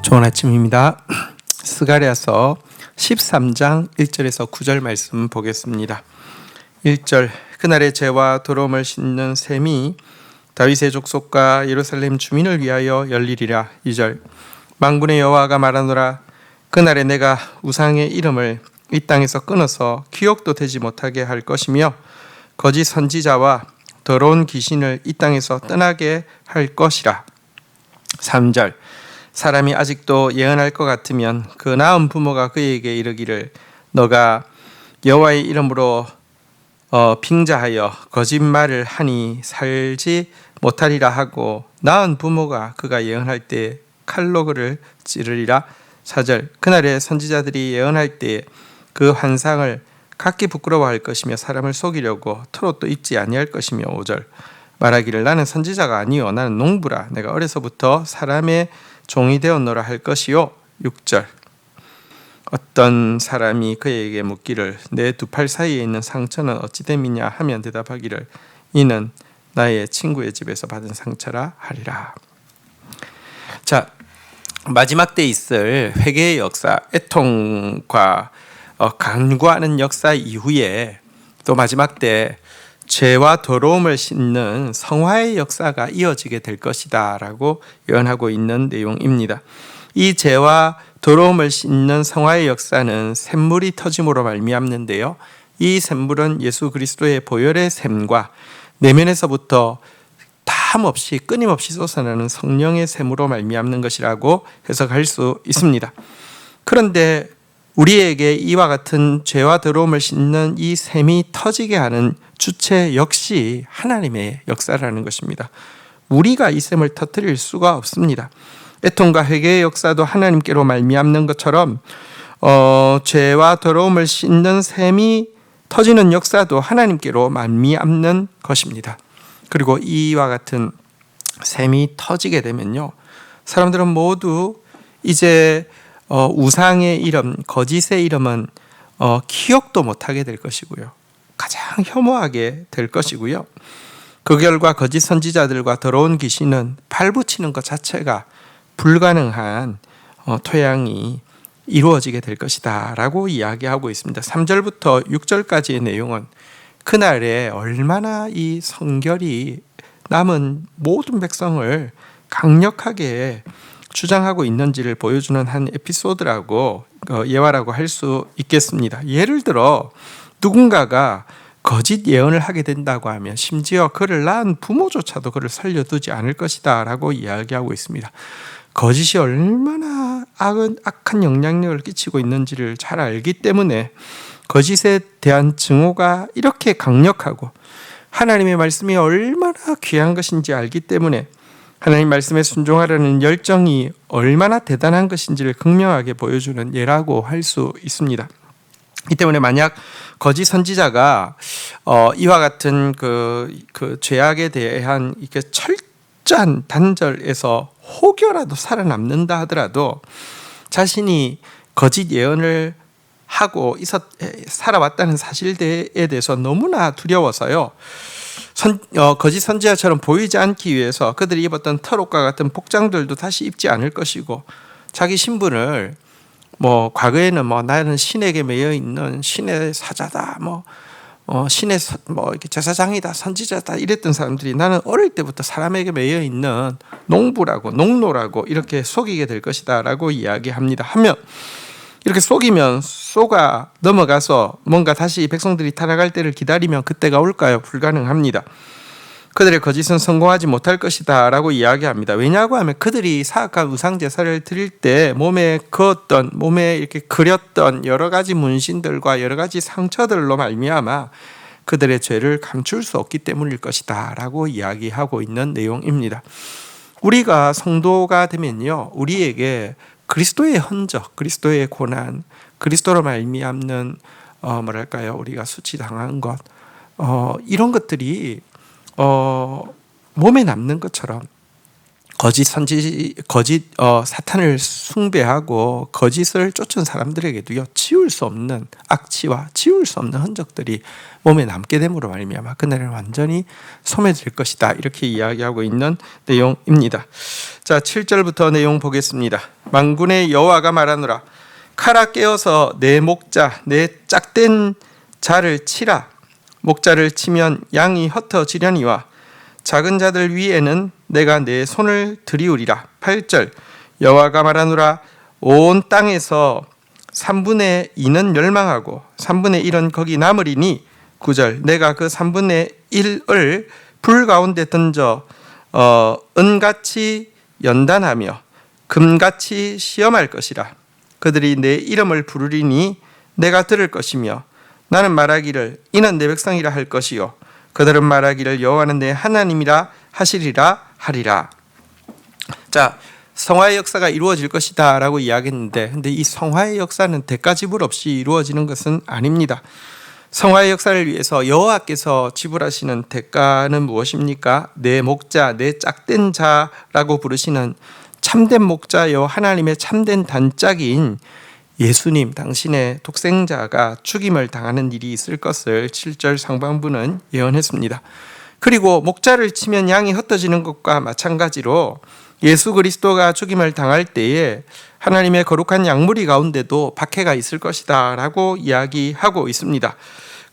좋은 아침입니다. 스가랴서 13장 1절에서 9절 말씀 보겠습니다. 1절 그날의 죄와 더러움을 씻는 셈이 다윗의 족속과 예루살렘 주민을 위하여 열리리라. 2절 만군의 여호와가 말하노라. 그날에 내가 우상의 이름을 이 땅에서 끊어서 기억도 되지 못하게 할 것이며 거짓 선지자와 더러운 귀신을 이 땅에서 떠나게 할 것이라. 3절 사람이 아직도 예언할 것 같으면 그 나은 부모가 그에게 이르기를 너가 여호와의 이름으로 빙자하여 거짓말을 하니 살지 못하리라 하고 나은 부모가 그가 예언할 때 칼로 그를 찌르리라. 4절 그날에 선지자들이 예언할 때 그 환상을 각기 부끄러워할 것이며 사람을 속이려고 털옷도 입지 아니할 것이며. 5절 말하기를 나는 선지자가 아니요 나는 농부라 내가 어려서부터 사람의 종이 되었노라 할 것이요. 6절 어떤 사람이 그에게 묻기를 내 두 팔 사이에 있는 상처는 어찌 됨이냐 하면 대답하기를 이는 나의 친구의 집에서 받은 상처라 하리라. 자, 마지막 때 있을 회개의 역사, 애통과 간구하는 역사 이후에 또 마지막 때 죄와 더러움을 씻는 성화의 역사가 이어지게 될 것이다 라고 예언하고 있는 내용입니다. 이 죄와 더러움을 씻는 성화의 역사는 샘물이 터짐으로 말미암는데요, 이 샘물은 예수 그리스도의 보혈의 샘과 내면에서부터 탐없이 끊임없이 솟아나는 성령의 샘으로 말미암는 것이라고 해석할 수 있습니다. 그런데 우리에게 이와 같은 죄와 더러움을 씻는 이 샘이 터지게 하는 주체 역시 하나님의 역사라는 것입니다. 우리가 이 샘을 터뜨릴 수가 없습니다. 애통과 회개의 역사도 하나님께로 말미암는 것처럼 죄와 더러움을 씻는 샘이 터지는 역사도 하나님께로 말미암는 것입니다. 그리고 이와 같은 샘이 터지게 되면요, 사람들은 모두 이제 우상의 이름, 거짓의 이름은 기억도 못하게 될 것이고요, 가장 혐오하게 될 것이고요, 그 결과 거짓 선지자들과 더러운 귀신은 발붙이는 것 자체가 불가능한 토양이 이루어지게 될 것이다 라고 이야기하고 있습니다. 3절부터 6절까지의 내용은 그날에 얼마나 이 성결이 남은 모든 백성을 강력하게 주장하고 있는지를 보여주는 한 에피소드라고 예화라고 할 수 있겠습니다. 예를 들어 누군가가 거짓 예언을 하게 된다고 하면 심지어 그를 낳은 부모조차도 그를 살려두지 않을 것이다 라고 이야기하고 있습니다. 거짓이 얼마나 악한 영향력을 끼치고 있는지를 잘 알기 때문에 거짓에 대한 증오가 이렇게 강력하고 하나님의 말씀이 얼마나 귀한 것인지 알기 때문에 하나님 말씀에 순종하려는 열정이 얼마나 대단한 것인지를 극명하게 보여주는 예라고 할 수 있습니다. 이 때문에 만약 거짓 선지자가 이와 같은 그 죄악에 대한 이렇게 철저한 단절에서 혹여라도 살아남는다 하더라도 자신이 거짓 예언을 하고 살아왔다는 사실에 대해서 너무나 두려워서요, 거짓 선지자처럼 보이지 않기 위해서 그들이 입었던 털옷과 같은 복장들도 다시 입지 않을 것이고, 자기 신분을 과거에는 나는 신에게 매여 있는 신의 사자다, 신의 이렇게 제사장이다, 선지자다 이랬던 사람들이 나는 어릴 때부터 사람에게 매여 있는 농부라고, 농노라고 이렇게 속이게 될 것이다라고 이야기합니다. 하면 이렇게 속이면 속아 넘어가서 뭔가 다시 백성들이 타락할 때를 기다리면 그때가 올까요? 불가능합니다. 그들의 거짓은 성공하지 못할 것이다 라고 이야기합니다. 왜냐고 하면 그들이 사악한 우상 제사를 드릴 때 몸에 그었던, 몸에 이렇게 그렸던 여러 가지 문신들과 여러 가지 상처들로 말미암아 그들의 죄를 감출 수 없기 때문일 것이다 라고 이야기하고 있는 내용입니다. 우리가 성도가 되면요, 우리에게 그리스도의 흔적, 그리스도의 고난, 그리스도로 말미암는 우리가 수치당한 것, 이런 것들이 몸에 남는 것처럼 사탄을 숭배하고 거짓을 쫓은 사람들에게도요, 지울 수 없는 악취와 지울 수 없는 흔적들이 몸에 남게 됨으로 말미암아 그날은 완전히 소멸될 것이다, 이렇게 이야기하고 있는 내용입니다. 자, 7절부터 내용 보겠습니다. 만군의 여호와가 말하노라. 칼아 깨어서 내 목자 내 짝된 자를 치라. 목자를 치면 양이 흩어지려니와 작은 자들 위에는 내가 내 손을 들이우리라. 8절 여호와가 말하노라. 온 땅에서 3분의 2는 멸망하고 3분의 1은 거기 남으리니. 9절 내가 그 3분의 1을 불 가운데 던져 은같이 연단하며 금같이 시험할 것이라. 그들이 내 이름을 부르리니 내가 들을 것이며 나는 말하기를 이는 내 백성이라 할 것이요 그들은 말하기를 여호와는 내 하나님이라 하리라. 자, 성화의 역사가 이루어질 것이다 라고 이야기했는데, 근데 이 성화의 역사는 대가 지불 없이 이루어지는 것은 아닙니다. 성화의 역사를 위해서 여호와께서 지불하시는 대가는 무엇입니까? 내 목자, 내 짝된 자라고 부르시는 참된 목자여 하나님의 참된 단짝인 예수님, 당신의 독생자가 죽임을 당하는 일이 있을 것을 7절 상반부는 예언했습니다. 그리고 목자를 치면 양이 흩어지는 것과 마찬가지로 예수 그리스도가 죽임을 당할 때에 하나님의 거룩한 양무리 가운데도 박해가 있을 것이다 라고 이야기하고 있습니다.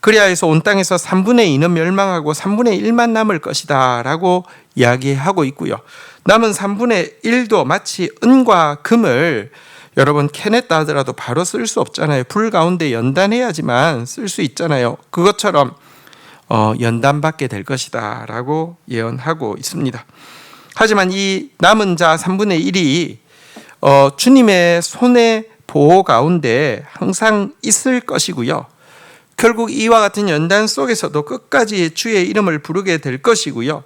그리하 해서 온 땅에서 3분의 2는 멸망하고 3분의 1만 남을 것이다 라고 이야기하고 있고요. 남은 3분의 1도 마치 은과 금을 여러분 캐냈다 하더라도 바로 쓸 수 없잖아요. 불 가운데 연단해야지만 쓸 수 있잖아요. 그것처럼 연단받게 될 것이다 라고 예언하고 있습니다. 하지만 이 남은 자 3분의 1이 주님의 손의 보호 가운데 항상 있을 것이고요. 결국 이와 같은 연단 속에서도 끝까지 주의 이름을 부르게 될 것이고요.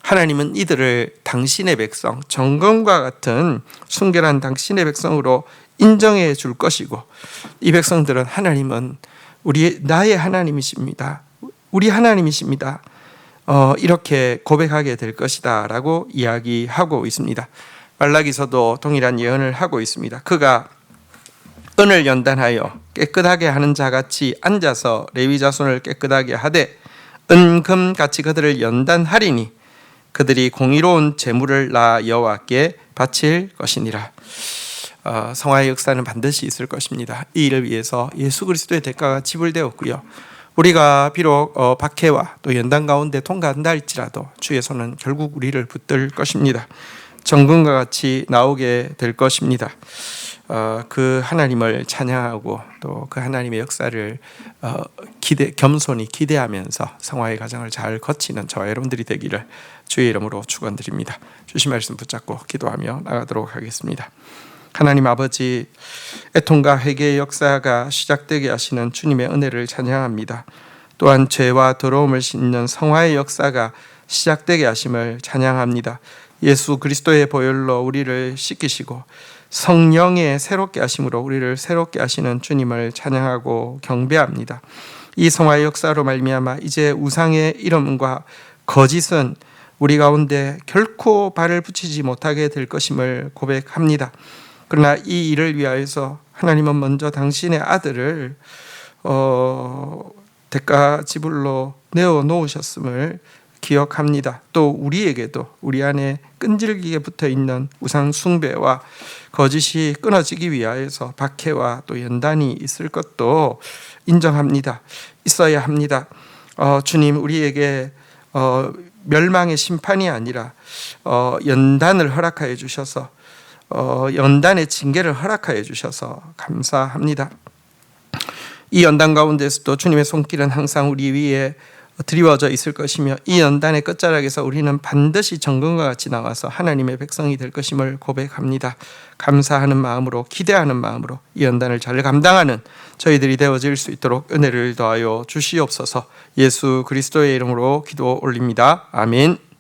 하나님은 이들을 당신의 백성, 정금과 같은 순결한 당신의 백성으로 인정해 줄 것이고, 이 백성들은 하나님은 나의 하나님이십니다. 우리 하나님이십니다. 이렇게 고백하게 될 것이다 라고 이야기하고 있습니다. 말라기서도 동일한 예언을 하고 있습니다. 그가 은을 연단하여 깨끗하게 하는 자같이 앉아서 레위 자손을 깨끗하게 하되 은금같이 그들을 연단하리니 그들이 공의로운 제물을 나 여호와께 바칠 것이니라. 성화의 역사는 반드시 있을 것입니다. 이 일을 위해서 예수 그리스도의 대가가 지불되었고요. 우리가 비록 박해와 또 연단 가운데 통과한다 할지라도 주의 손은 결국 우리를 붙들 것입니다. 정금과 같이 나오게 될 것입니다. 그 하나님을 찬양하고 또 그 하나님의 역사를 겸손히 기대하면서 성화의 과정을 잘 거치는 저와 여러분들이 되기를 주의 이름으로 축원드립니다. 주신 말씀 붙잡고 기도하며 나가도록 하겠습니다. 하나님 아버지, 애통과 회개의 역사가 시작되게 하시는 주님의 은혜를 찬양합니다. 또한 죄와 더러움을 씻는 성화의 역사가 시작되게 하심을 찬양합니다. 예수 그리스도의 보혈로 우리를 씻기시고 성령의 새롭게 하심으로 우리를 새롭게 하시는 주님을 찬양하고 경배합니다. 이 성화의 역사로 말미암아 이제 우상의 이름과 거짓은 우리 가운데 결코 발을 붙이지 못하게 될 것임을 고백합니다. 그러나 이 일을 위하여서 하나님은 먼저 당신의 아들을 대가 지불로 내어 놓으셨음을 기억합니다. 또 우리에게도 우리 안에 끈질기게 붙어 있는 우상 숭배와 거짓이 끊어지기 위하여서 박해와 또 연단이 있을 것도 인정합니다. 있어야 합니다. 주님, 우리에게 멸망의 심판이 아니라 연단을 허락하여 주셔서 연단의 징계를 허락하여 주셔서 감사합니다. 이 연단 가운데서도 주님의 손길은 항상 우리 위에 드리워져 있을 것이며 이 연단의 끝자락에서 우리는 반드시 정금과 같이 나와서 하나님의 백성이 될 것임을 고백합니다. 감사하는 마음으로, 기대하는 마음으로 이 연단을 잘 감당하는 저희들이 되어질 수 있도록 은혜를 더하여 주시옵소서. 예수 그리스도의 이름으로 기도 올립니다. 아멘.